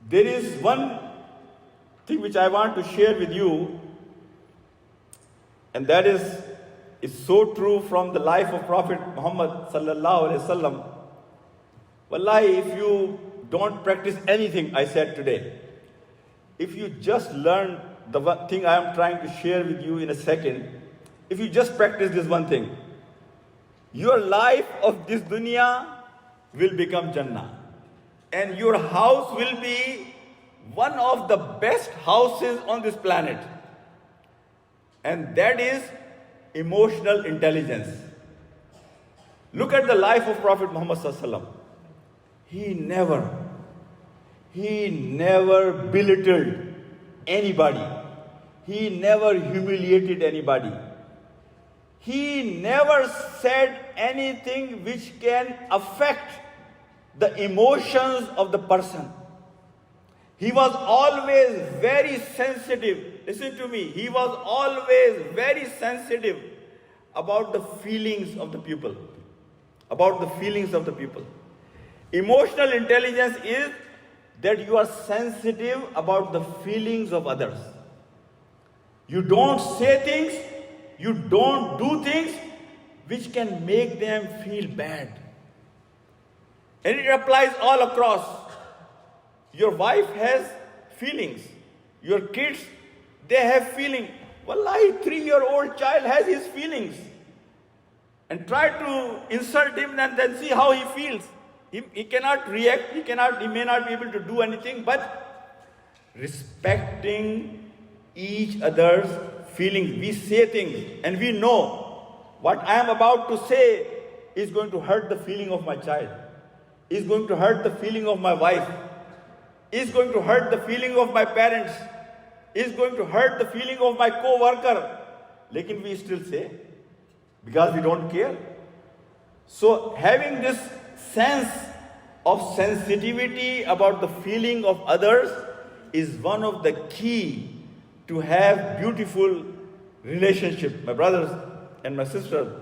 There is one thing which I want to share with you, and that is so true from the life of Prophet Muhammad sallallahu alaihi wasallam. Wallahi, if you don't practice anything I said today, if you just learn the one thing I am trying to share with you in a second, if you just practice this one thing, your life of this dunya will become Jannah. And your house will be one of the best houses on this planet. And that is emotional intelligence. Look at the life of Prophet Muhammad sallallahu alaihi wasallam. He never belittled anybody. He never humiliated anybody. He never said anything which can affect the emotions of the person. He was always very sensitive. Listen to me. He was always very sensitive about the feelings of the people. About the feelings of the people. Emotional intelligence is that you are sensitive about the feelings of others. You don't say things, you don't do things which can make them feel bad. And it applies all across. Your wife has feelings. Your kids, they have feelings. Wallahi, 3-year-old child has his feelings. And try to insult him and then see how he feels. He cannot react, he may not be able to do anything, but respecting each other's feelings. We say things and we know what I am about to say is going to hurt the feeling of my child, is going to hurt the feeling of my wife, is going to hurt the feeling of my parents, is going to hurt the feeling of my co-worker. Lekin we still say, because we don't care. So having this sense of sensitivity about the feeling of others is one of the key to have beautiful relationship, my brothers and my sisters.